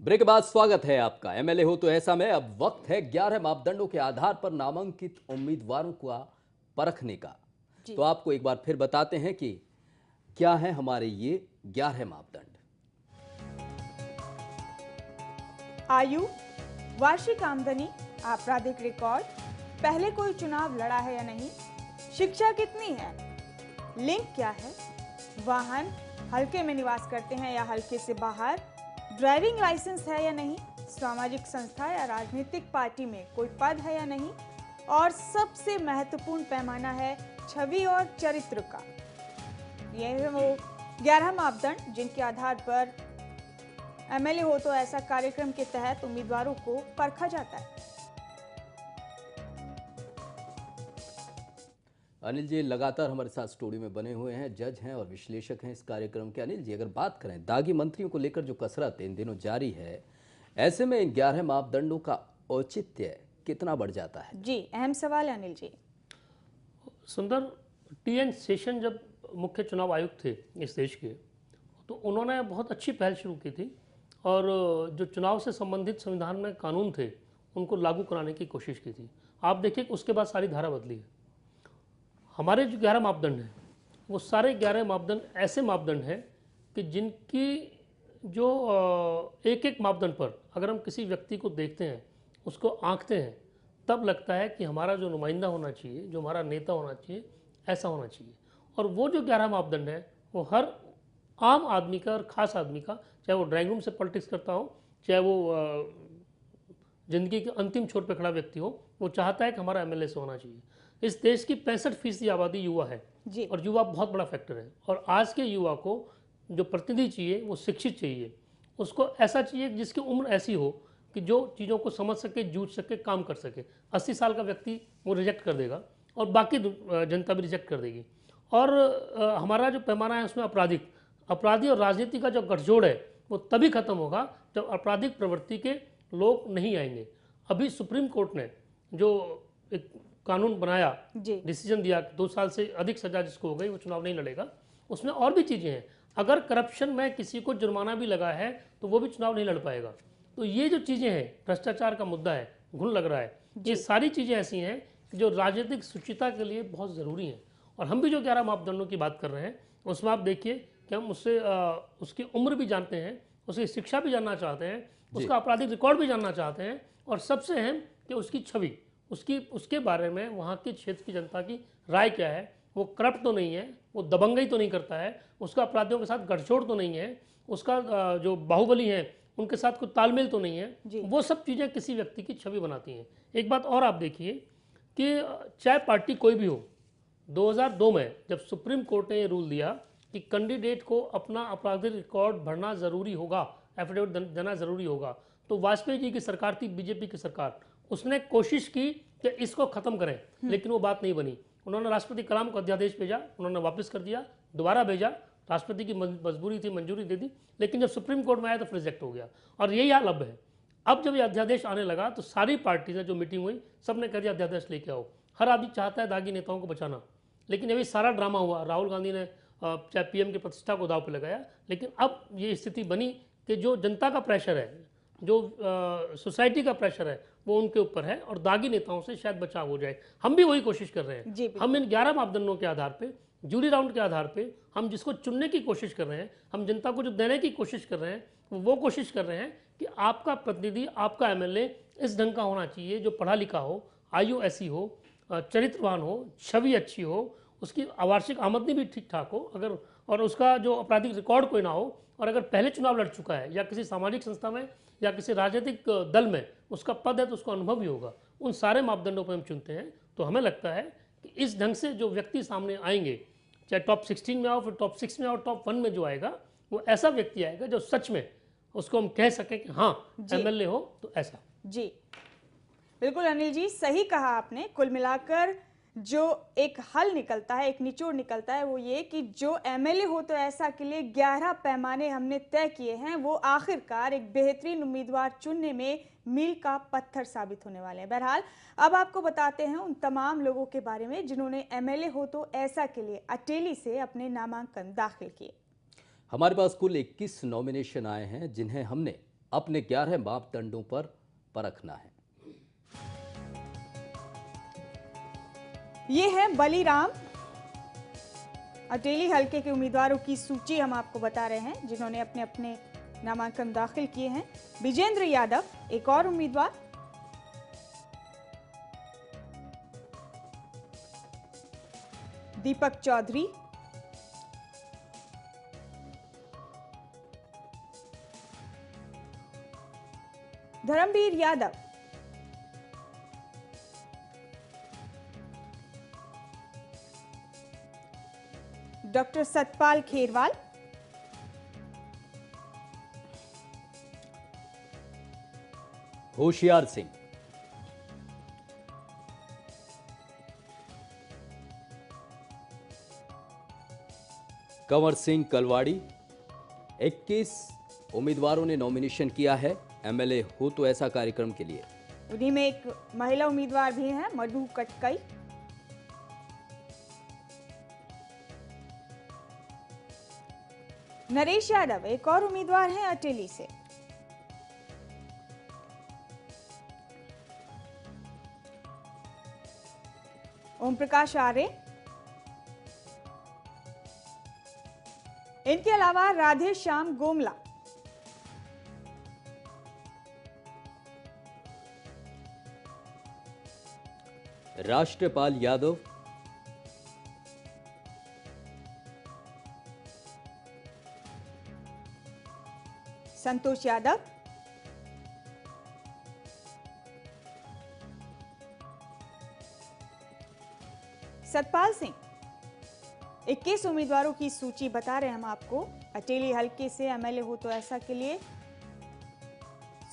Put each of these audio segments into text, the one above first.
Break के बाद स्वागत है आपका। एमएलए हो तो ऐसा में अब वक्त है 11 मापदंडों के आधार पर नामांकित उम्मीदवारों का परखने का। जी। तो आपको एक बार फिर बताते हैं कि क्या है हमारे ये 11 मापदंड। आयु, वार्षिक आमदनी, आपराधिक रिकॉर्ड, पहले कोई चुनाव लड़ा है या नहीं, शिक्षा कितनी है, लिंग क्या है, वाहन, हल्के में निवास करते हैं या हल्के से बाहर, ड्राइविंग लाइसेंस है या नहीं, सामाजिक संस्था या राजनीतिक पार्टी में कोई पद है या नहीं, और सबसे महत्वपूर्ण पैमाना है छवि और चरित्र का। ये है वो 11 मापदंड जिनके आधार पर एमएलए हो तो ऐसा कार्यक्रम के तहत उम्मीदवारों को परखा जाता है। अनिल जी लगातार हमारे साथ स्टूडियो में बने हुए हैं, जज हैं और विश्लेषक हैं इस कार्यक्रम के। अनिल जी, अगर बात करें दागी मंत्रियों को लेकर जो कसरत इन दिनों जारी है, ऐसे में इन 11 मापदंडों का औचित्य कितना बढ़ जाता है? जी, अहम सवाल है अनिल जी। सुंदर, टीएन शेषन जब मुख्य चुनाव आयुक्त थे इस देश के, तो उन्होंने बहुत अच्छी पहल शुरू की थी और जो चुनाव से संबंधित संविधान में कानून थे उनको लागू कराने की कोशिश की थी। आप देखिए कि उसके बाद सारी धारा बदली है। हमारे जो 11 मापदंड हैं वो सारे 11 मापदंड ऐसे मापदंड हैं कि जिनकी जो एक एक मापदंड पर अगर हम किसी व्यक्ति को देखते हैं, उसको आंकते हैं, तब लगता है कि हमारा जो नुमाइंदा होना चाहिए, जो हमारा नेता होना चाहिए, ऐसा होना चाहिए। और वो जो 11 मापदंड है वो हर आम आदमी का और ख़ास आदमी का, चाहे वो ड्राइंग रूम से पॉलिटिक्स करता हो, चाहे वो ज़िंदगी के अंतिम छोर पर खड़ा व्यक्ति हो, वो चाहता है कि हमारा एमएलए से होना चाहिए। इस देश की 65% आबादी युवा है जी। और युवा बहुत बड़ा फैक्टर है। और आज के युवा को जो प्रतिनिधि चाहिए वो शिक्षित चाहिए, उसको ऐसा चाहिए जिसकी उम्र ऐसी हो कि जो चीज़ों को समझ सके, जूझ सके, काम कर सके। 80 साल का व्यक्ति वो रिजेक्ट कर देगा और बाकी जनता भी रिजेक्ट कर देगी। और हमारा जो पैमाना है उसमें अपराधी और राजनीति का जो गठजोड़ है वो तभी खत्म होगा जब आपराधिक प्रवृत्ति के लोग नहीं आएंगे। अभी सुप्रीम कोर्ट ने जो एक कानून बनाया, डिसीजन दिया कि 2 साल से अधिक सजा जिसको हो गई वो चुनाव नहीं लड़ेगा, उसमें और भी चीज़ें हैं। अगर करप्शन में किसी को जुर्माना भी लगा है तो वो भी चुनाव नहीं लड़ पाएगा। तो ये जो चीज़ें हैं, भ्रष्टाचार का मुद्दा है, घुन लग रहा है, ये सारी चीज़ें ऐसी हैं कि जो राजनीतिक शुचिता के लिए बहुत ज़रूरी हैं। और हम भी जो 11 मापदंडों की बात कर रहे हैं उसमें आप देखिए कि हम उससे उसकी उम्र भी जानते हैं, उसकी शिक्षा भी जानना चाहते हैं, उसका आपराधिक रिकॉर्ड भी जानना चाहते हैं, और सबसे अहम कि उसकी छवि, उसके बारे में वहाँ के क्षेत्र की जनता की राय क्या है। वो करप्ट तो नहीं है, वो दबंगई तो नहीं करता है, उसका अपराधियों के साथ गठजोड़ तो नहीं है, उसका जो बाहुबली है उनके साथ कोई तालमेल तो नहीं है। वो सब चीज़ें किसी व्यक्ति की छवि बनाती हैं। एक बात और आप देखिए कि चाहे पार्टी कोई भी हो, 2002 में जब सुप्रीम कोर्ट ने ये रूल दिया कि कैंडिडेट को अपना आपराधिक रिकॉर्ड भरना ज़रूरी होगा, एफिडेविट देना ज़रूरी होगा, तो वाजपेयी जी की सरकार थी, बीजेपी की सरकार, उसने कोशिश की कि इसको ख़त्म करें, लेकिन वो बात नहीं बनी। उन्होंने राष्ट्रपति कलाम को अध्यादेश भेजा, उन्होंने वापस कर दिया, दोबारा भेजा, राष्ट्रपति की मजबूरी थी, मंजूरी दे दी, लेकिन जब सुप्रीम कोर्ट में आया तो फिर रिजेक्ट हो गया। और यही हाल अब है। अब जब ये अध्यादेश आने लगा तो सारी पार्टी से जो मीटिंग हुई, सब ने कह दिया अध्यादेश लेके आओ। हर आदमी चाहता है दागी नेताओं को बचाना, लेकिन अभी सारा ड्रामा हुआ। राहुल गांधी ने चाहे पीएम की प्रतिष्ठा को दाव पर लगाया, लेकिन अब ये स्थिति बनी कि जो जनता का प्रेशर है, जो सोसाइटी का प्रेशर है, वो उनके ऊपर है और दागी नेताओं से शायद बचाव हो जाए। हम भी वही कोशिश कर रहे हैं। हम इन 11 मापदंडों के आधार पे, जूरी राउंड के आधार पे, हम जिसको चुनने की कोशिश कर रहे हैं, हम जनता को जो देने की कोशिश कर रहे हैं, वो कोशिश कर रहे हैं कि आपका प्रतिनिधि, आपका एमएलए इस ढंग का होना चाहिए, जो पढ़ा लिखा हो, आयु ऐसी हो, चरित्रवान हो, छवि अच्छी हो, उसकी वार्षिक आमदनी भी ठीक ठाक हो, अगर और उसका जो आपराधिक रिकॉर्ड कोई ना हो, और अगर पहले चुनाव लड़ चुका है या किसी सामाजिक संस्था में या किसी राजनीतिक दल में उसका पद है तो उसको अनुभव भी होगा। उन सारे मापदंडों पर हम चुनते हैं। तो हमें लगता है कि इस ढंग से जो व्यक्ति सामने आएंगे, चाहे टॉप 16 में आओ, फिर टॉप 6 में आओ, टॉप 1 में जो आएगा, वो ऐसा व्यक्ति आएगा जो सच में उसको हम कह सकें कि हाँ एमएलए हो तो ऐसा। जी बिल्कुल अनिल जी, सही कहा आपने। कुल मिलाकर जो एक हल निकलता है, एक निचोड़ निकलता है, वो ये कि जो एमएलए हो तो ऐसा के लिए 11 पैमाने हमने तय किए हैं, वो आखिरकार एक बेहतरीन उम्मीदवार चुनने में मील का पत्थर साबित होने वाले हैं। बहरहाल अब आपको बताते हैं उन तमाम लोगों के बारे में जिन्होंने एमएलए हो तो ऐसा के लिए अटेली से अपने नामांकन दाखिल किए। हमारे पास कुल 21 नॉमिनेशन आए हैं, जिन्हें हमने अपने 11 मापदंडों पर परखना है। ये है बलीराम। अटेली हलके के उम्मीदवारों की सूची हम आपको बता रहे हैं जिन्होंने अपने अपने नामांकन दाखिल किए हैं। विजेंद्र यादव एक और उम्मीदवार, दीपक चौधरी, धर्मवीर यादव, डॉक्टर सतपाल खेरवाल, होशियार सिंह, कंवर सिंह कलवाड़ी। 21 उम्मीदवारों ने नॉमिनेशन किया है एमएलए हो तो ऐसा कार्यक्रम के लिए। उन्हीं में एक महिला उम्मीदवार भी हैं, मधु कटकई। नरेश यादव एक और उम्मीदवार हैं अटेली से। ओम प्रकाश आर्य। इनके अलावा राधे श्याम गोमला, राष्ट्रपाल यादव, संतोष यादव, सतपाल सिंह। 21 उम्मीदवारों की सूची बता रहे हैं हम आपको अटेली हलके से एमएलए हो तो ऐसा के लिए।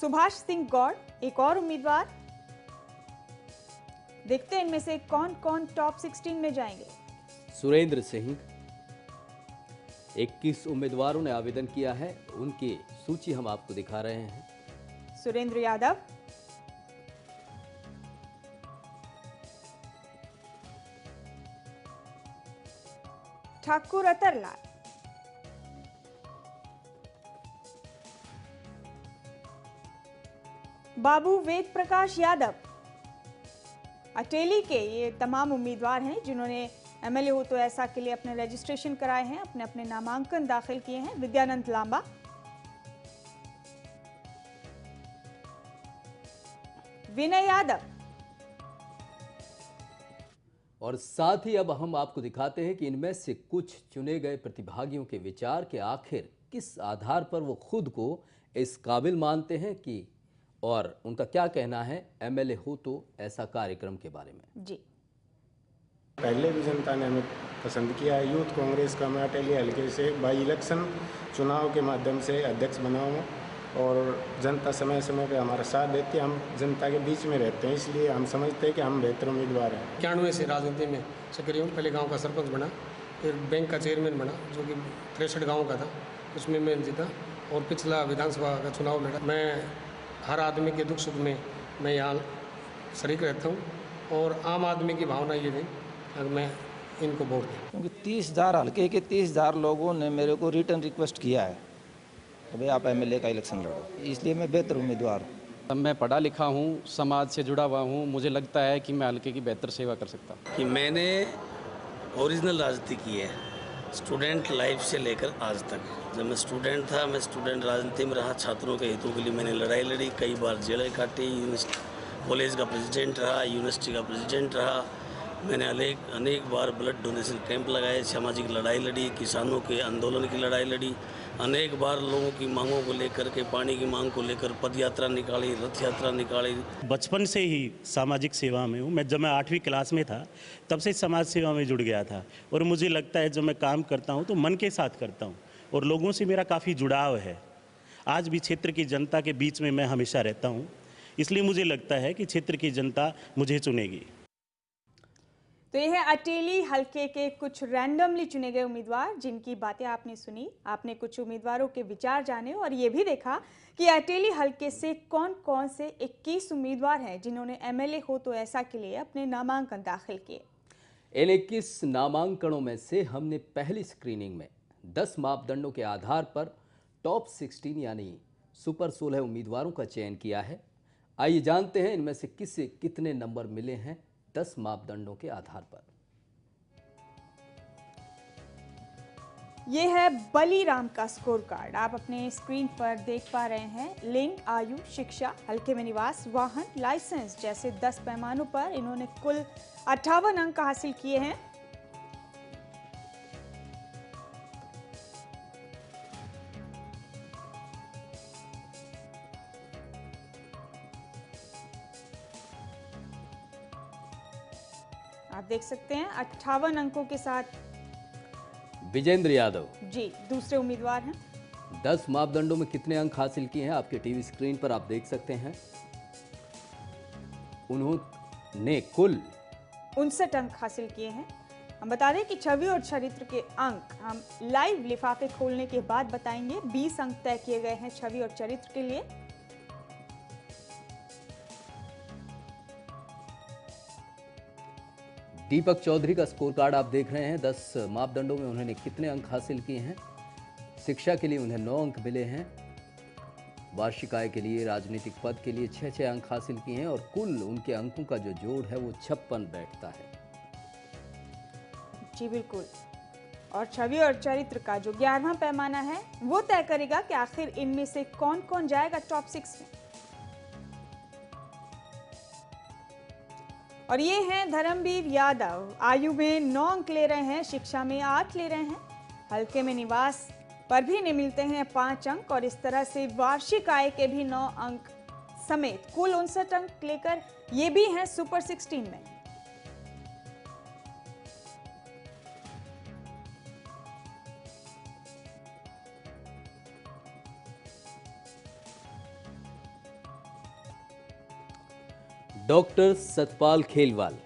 सुभाष सिंह गौड़ एक और उम्मीदवार। देखते हैं इनमें से कौन कौन टॉप 16 में जाएंगे। सुरेंद्र सिंह। 21 उम्मीदवारों ने आवेदन किया है, उनकी सूची हम आपको दिखा रहे हैं। सुरेंद्र यादव, ठाकुर अतरलाल, बाबू वेद प्रकाश यादव। अटेली के ये तमाम उम्मीदवार हैं जिन्होंने एमएलए हो तो ऐसा के लिए अपने रजिस्ट्रेशन कराए हैं, अपने अपने नामांकन दाखिल किए हैं। विद्यानंद लांबा, विनय यादव, और साथ ही अब हम आपको दिखाते हैं कि इनमें से कुछ चुने गए प्रतिभागियों के विचार के आखिर किस आधार पर वो खुद को इस काबिल मानते हैं कि और उनका क्या कहना है एमएलए हो तो ऐसा कार्यक्रम के बारे में। जी पहले भी जनता ने हमें पसंद किया है। यूथ कांग्रेस का मैं अटेली हल्के से बाई इलेक्शन चुनाव के माध्यम से अध्यक्ष बना हूँ और जनता समय समय पे हमारा साथ देती है। हम जनता के बीच में रहते हैं, इसलिए हम समझते हैं कि हम बेहतर उम्मीदवार हैं। 91 से राजनीति में सक्रिय हूँ। पहले गांव का सरपंच बना, फिर बैंक का चेयरमैन बना जो कि 63 गाँव का था, उसमें मैं जीता और पिछला विधानसभा का चुनाव लड़ा। मैं हर आदमी के दुख सुख में मैं यहाँ शरीक रहता हूँ और आम आदमी की भावना ये थी अगर मैं इनको वोट दूँ, क्योंकि 30,000 हल्के के 30,000 लोगों ने मेरे को रिटर्न रिक्वेस्ट किया है कि भाई आप एमएलए का इलेक्शन लड़ो, इसलिए मैं बेहतर उम्मीदवार हूँ। अब मैं पढ़ा लिखा हूँ, समाज से जुड़ा हुआ हूँ, मुझे लगता है कि मैं हल्के की बेहतर सेवा कर सकता हूँ। कि मैंने ओरिजिनल राजनीति की है, स्टूडेंट लाइफ से लेकर आज तक। जब मैं स्टूडेंट था, मैं स्टूडेंट राजनीति में रहा, छात्रों के हितों के लिए मैंने लड़ाई लड़ी, कई बार जेलें काटी, कॉलेज का प्रेसिडेंट रहा, यूनिवर्सिटी का प्रेसिडेंट रहा। मैंने अनेक बार ब्लड डोनेशन कैंप लगाए, सामाजिक लड़ाई लड़ी, किसानों के आंदोलन की लड़ाई लड़ी, अनेक बार लोगों की मांगों को लेकर के, पानी की मांग को लेकर पद यात्रा निकाली, रथ यात्रा निकाली। बचपन से ही सामाजिक सेवा में हूँ। जब मैं 8वीं क्लास में था तब से समाज सेवा में जुड़ गया था और मुझे लगता है जब मैं काम करता हूँ तो मन के साथ करता हूँ और लोगों से मेरा काफ़ी जुड़ाव है। आज भी क्षेत्र की जनता के बीच में मैं हमेशा रहता हूँ, इसलिए मुझे लगता है कि क्षेत्र की जनता मुझे चुनेगी। तो ये है अटेली हलके के कुछ रैंडमली चुने गए उम्मीदवार जिनकी बातें आपने सुनी। आपने कुछ उम्मीदवारों के विचार जाने और ये भी देखा कि अटेली हलके से कौन कौन से 21 उम्मीदवार हैं जिन्होंने एमएलए हो तो ऐसा के लिए अपने नामांकन दाखिल किए। इन 21 नामांकनों में से हमने पहली स्क्रीनिंग में 10 मापदंडों के आधार पर टॉप 16 यानी सुपर 16 उम्मीदवारों का चयन किया है। आइए जानते हैं इनमें से किसे कितने नंबर मिले हैं 10 मापदंडों के आधार पर। ये है बलीराम का स्कोर कार्ड। आप अपने स्क्रीन पर देख पा रहे हैं। लिंग, आयु, शिक्षा, हल्के में निवास, वाहन, लाइसेंस जैसे 10 पैमानों पर इन्होंने कुल 58 अंक हासिल किए हैं। आप देख सकते हैं 58 अंकों के साथ विजेंद्र यादव जी दूसरे उम्मीदवार हैं। 10 मापदंडों में कितने अंक हासिल किए हैं आपके टीवी स्क्रीन पर आप देख सकते हैं। उन्होंने कुल 59 अंक हासिल किए हैं। हम बता दें कि छवि और चरित्र के अंक हम लाइव लिफाफे खोलने के बाद बताएंगे। 20 अंक तय किए गए हैं छवि और चरित्र के लिए। दीपक चौधरी का स्कोर कार्ड आप देख रहे हैं। 10 मापदंडों में उन्होंने कितने अंक हासिल किए हैं। शिक्षा के लिए उन्हें 9 अंक मिले हैं। वार्षिक आय के लिए, राजनीतिक पद के लिए 6 अंक हासिल किए हैं और कुल उनके अंकों का जो जोड़ है वो 56 बैठता है। जी बिल्कुल। और छवि और चरित्र का जो 11वां पैमाना है वो तय करेगा कि आखिर इनमें से कौन कौन जाएगा टॉप 6 में। और ये हैं धर्मवीर यादव। आयु में 9 अंक ले रहे हैं, शिक्षा में 8 ले रहे हैं, हल्के में निवास पर भी इन्हें मिलते हैं 5 अंक और इस तरह से वार्षिक आय के भी 9 अंक समेत कुल 59 अंक लेकर ये भी हैं सुपर 16 में। डॉक्टर सतपाल खेलवाल,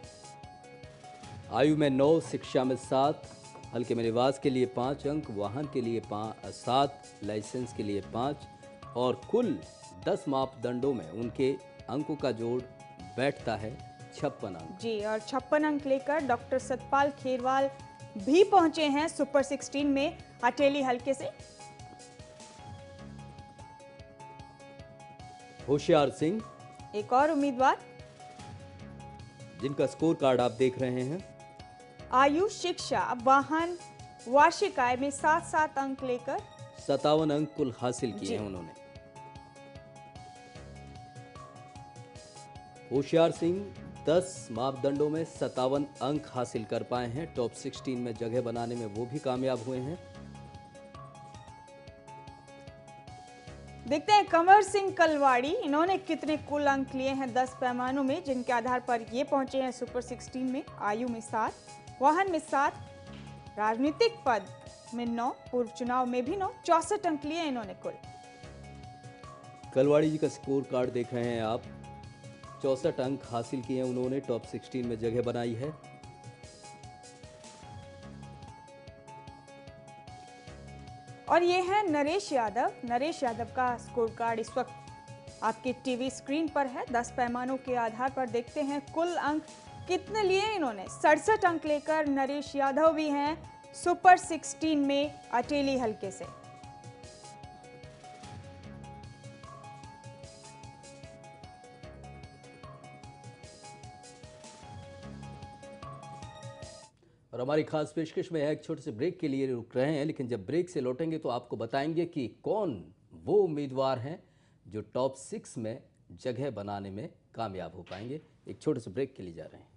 आयु में 9, शिक्षा में 7, हल्के में निवास के लिए 5 अंक, वाहन के लिए 7, लाइसेंस के लिए 5 और कुल 10 मापदंडों में उनके अंकों का जोड़ बैठता है 56 अंक। जी और 56 अंक लेकर डॉक्टर सतपाल खेरवाल भी पहुंचे हैं सुपर 16 में अटेली हल्के से। होशियार सिंह, एक और उम्मीदवार जिनका स्कोर कार्ड आप देख रहे हैं। आयु, शिक्षा, वाहन, वार्षिक आय में 7 अंक लेकर 57 अंक कुल हासिल किए हैं उन्होंने। होशियार सिंह 10 मापदंडों में 57 अंक हासिल कर पाए हैं। टॉप 16 में जगह बनाने में वो भी कामयाब हुए हैं। देखते हैं कंवर सिंह कलवाड़ी, इन्होंने कितने कुल अंक लिए हैं 10 पैमानों में, जिनके आधार पर ये पहुंचे हैं सुपर 16 में। आयु में 7, वाहन में 7, राजनीतिक पद में 9, पूर्व चुनाव में भी 9, 64 अंक लिए इन्होंने कुल। कलवाड़ी जी का स्कोर कार्ड देख रहे हैं आप। 64 अंक हासिल किए हैं उन्होंने, टॉप 16 में जगह बनाई है। और ये है नरेश यादव। नरेश यादव का स्कोर कार्ड इस वक्त आपके टीवी स्क्रीन पर है। 10 पैमानों के आधार पर देखते हैं कुल अंक कितने लिए इन्होंने। 67 अंक लेकर नरेश यादव भी हैं सुपर 16 में अटेली हल्के से। और हमारी खास पेशकश में एक छोटे से ब्रेक के लिए रुक रहे हैं, लेकिन जब ब्रेक से लौटेंगे तो आपको बताएंगे कि कौन वो उम्मीदवार हैं जो टॉप 6 में जगह बनाने में कामयाब हो पाएंगे। एक छोटे से ब्रेक के लिए जा रहे हैं।